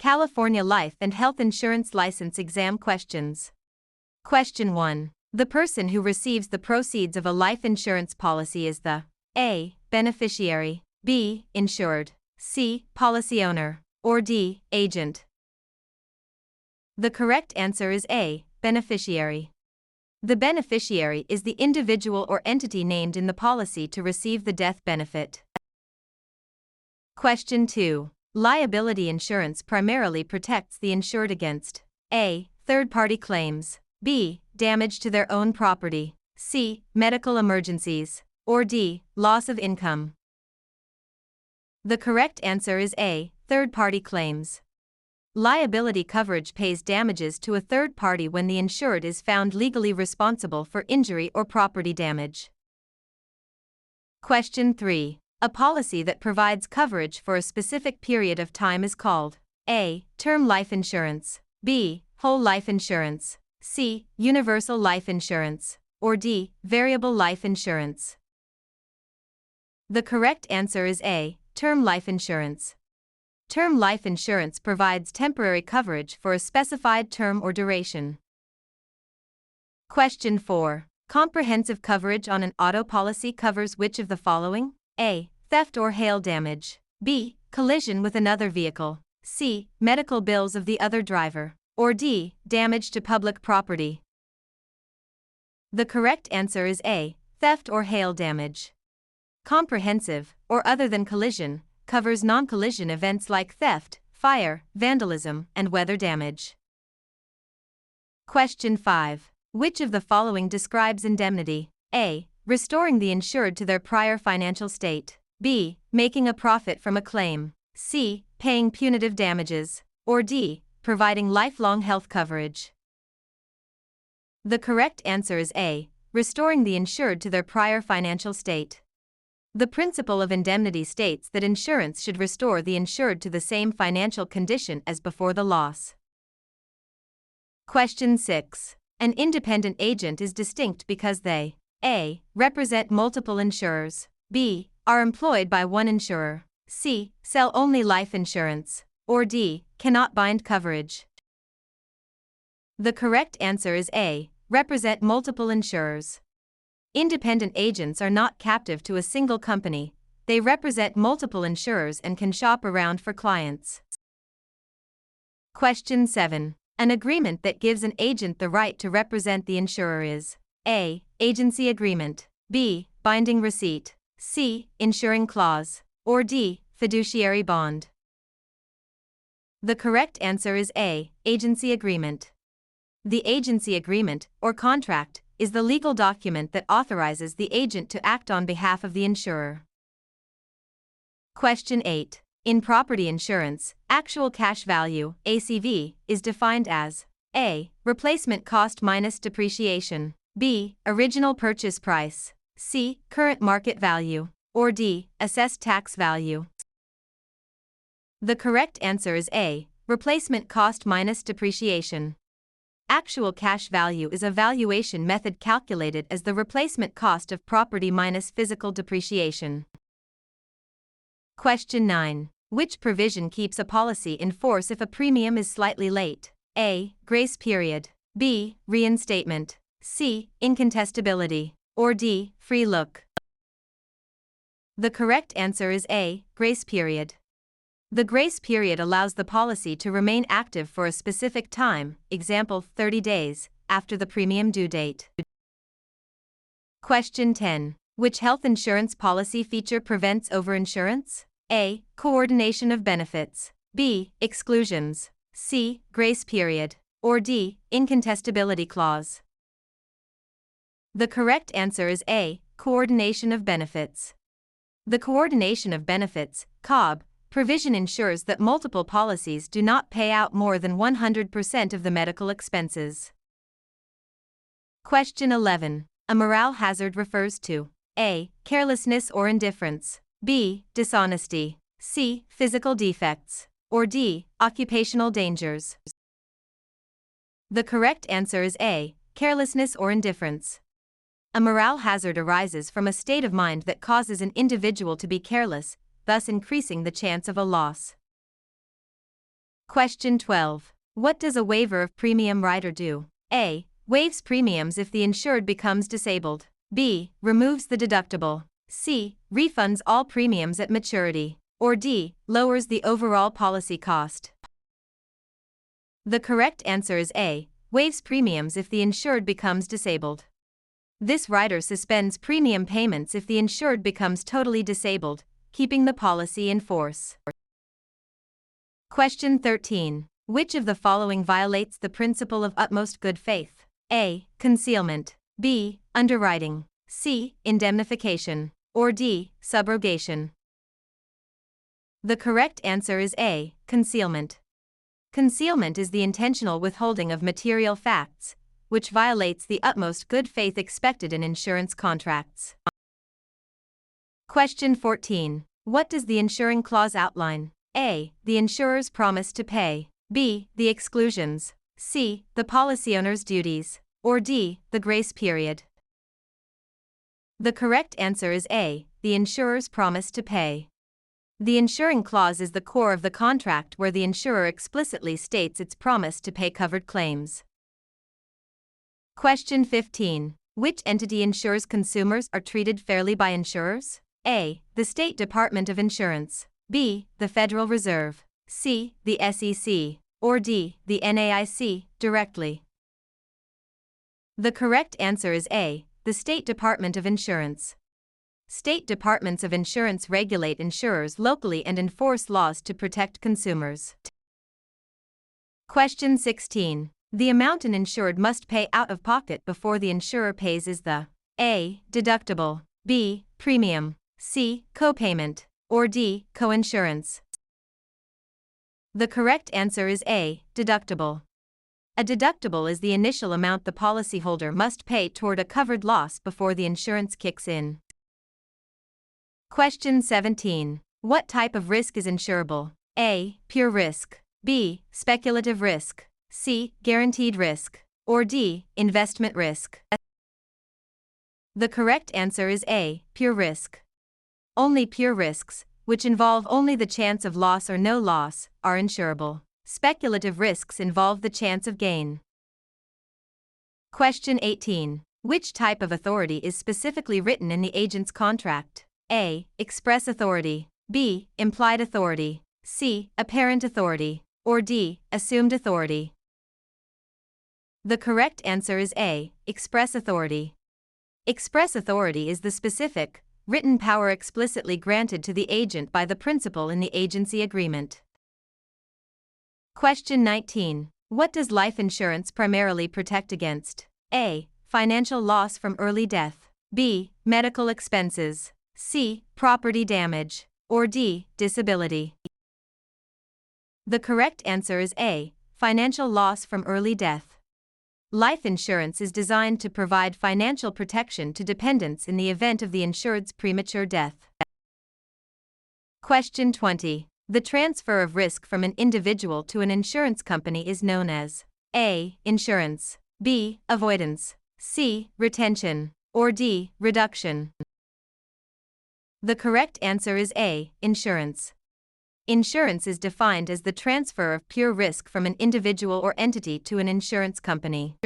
California Life and Health Insurance License Exam Questions. Question 1. The person who receives the proceeds of a life insurance policy is the A. Beneficiary, B. Insured, C. Policy owner, or D. Agent. The correct answer is A. Beneficiary. The beneficiary is the individual or entity named in the policy to receive the death benefit. Question 2. Liability insurance primarily protects the insured against A. Third-party claims, B. Damage to their own property, C. Medical emergencies, or D. Loss of income. The correct answer is A. Third-party claims. Liability coverage pays damages to a third party when the insured is found legally responsible for injury or property damage. Question 3. A policy that provides coverage for a specific period of time is called A. Term life insurance, B. Whole life insurance, C. Universal life insurance, or D. Variable life insurance. The correct answer is A. Term life insurance. Term life insurance provides temporary coverage for a specified term or duration. Question 4. Comprehensive coverage on an auto policy covers which of the following? A. Theft or hail damage, B. Collision with another vehicle, C. Medical bills of the other driver, or D. Damage to public property. The correct answer is A. Theft or hail damage. Comprehensive, or other than collision, covers non-collision events like theft, fire, vandalism, and weather damage. Question 5. Which of the following describes indemnity? A. Restoring the insured to their prior financial state, B. Making a profit from a claim, C. Paying punitive damages, or D. Providing lifelong health coverage. The correct answer is A. Restoring the insured to their prior financial state. The principle of indemnity states that insurance should restore the insured to the same financial condition as before the loss. Question 6. An independent agent is distinct because they A. Represent multiple insurers, B. Are employed by one insurer, C. Sell only life insurance, or D. Cannot bind coverage. The correct answer is A. Represent multiple insurers. Independent agents are not captive to a single company, they represent multiple insurers and can shop around for clients. Question 7. An agreement that gives an agent the right to represent the insurer is A. Agency agreement, B. Binding receipt, C. Insuring clause, or D. Fiduciary bond. The correct answer is A. Agency agreement. The agency agreement, or contract, is the legal document that authorizes the agent to act on behalf of the insurer. Question 8. In property insurance, actual cash value, ACV, is defined as A. Replacement cost minus depreciation, B. Original purchase price, C. Current market value, or D. Assessed tax value. The correct answer is A. Replacement cost minus depreciation. Actual cash value is a valuation method calculated as the replacement cost of property minus physical depreciation. Question 9. Which provision keeps a policy in force if a premium is slightly late? A. Grace period, B. Reinstatement, C. Incontestability, or D. Free look. The correct answer is A. Grace period. The grace period allows the policy to remain active for a specific time, example 30 days, after the premium due date. Question 10. Which health insurance policy feature prevents overinsurance? A. Coordination of benefits, B. Exclusions, C. Grace period, or D. Incontestability clause. The correct answer is A. Coordination of benefits. The coordination of benefits, COB, provision ensures that multiple policies do not pay out more than 100% of the medical expenses. Question 11. A morale hazard refers to A. Carelessness or indifference, B. Dishonesty, C. Physical defects, or D. Occupational dangers. The correct answer is A. Carelessness or indifference. A morale hazard arises from a state of mind that causes an individual to be careless, thus increasing the chance of a loss. Question 12. What does a waiver of premium rider do? A. Waives premiums if the insured becomes disabled. B. Removes the deductible. C. Refunds all premiums at maturity. Or D. Lowers the overall policy cost. The correct answer is A. Waives premiums if the insured becomes disabled. This rider suspends premium payments if the insured becomes totally disabled, keeping the policy in force. Question 13. Which of the following violates the principle of utmost good faith? A. Concealment. B. Underwriting. C. Indemnification. Or D. Subrogation. The correct answer is A. Concealment. Concealment is the intentional withholding of material facts, which violates the utmost good faith expected in insurance contracts. Question 14. What does the insuring clause outline? A. The insurer's promise to pay. B. The exclusions. C. The policy owner's duties. Or D. The grace period. The correct answer is A. The insurer's promise to pay. The insuring clause is the core of the contract where the insurer explicitly states its promise to pay covered claims. Question 15. Which entity ensures consumers are treated fairly by insurers? A. The State Department of Insurance. B. The Federal Reserve. C. The SEC. Or D. The NAIC, directly. The correct answer is A. The State Department of Insurance. State departments of insurance regulate insurers locally and enforce laws to protect consumers. Question 16. The amount an insured must pay out of pocket before the insurer pays is the A. Deductible. B. Premium. C. Copayment. Or D. Coinsurance. The correct answer is A. Deductible. A deductible is the initial amount the policyholder must pay toward a covered loss before the insurance kicks in. Question 17. What type of risk is insurable? A. Pure risk. B. Speculative risk. C. Guaranteed risk. Or D. Investment risk. The correct answer is A. Pure risk. Only pure risks, which involve only the chance of loss or no loss, are insurable. Speculative risks involve the chance of gain. Question 18. Which type of authority is specifically written in the agent's contract? A. Express authority. B. Implied authority. C. Apparent authority. Or D. Assumed authority. The correct answer is A. Express authority. Express authority is the specific, written power explicitly granted to the agent by the principal in the agency agreement. Question 19. What does life insurance primarily protect against? A. Financial loss from early death. B. Medical expenses. C. Property damage. Or D. Disability. The correct answer is A. Financial loss from early death. Life insurance is designed to provide financial protection to dependents in the event of the insured's premature death. Question 20. The transfer of risk from an individual to an insurance company is known as A. Insurance. B. Avoidance. C. Retention. Or D. Reduction. The correct answer is A. Insurance. Insurance is defined as the transfer of pure risk from an individual or entity to an insurance company.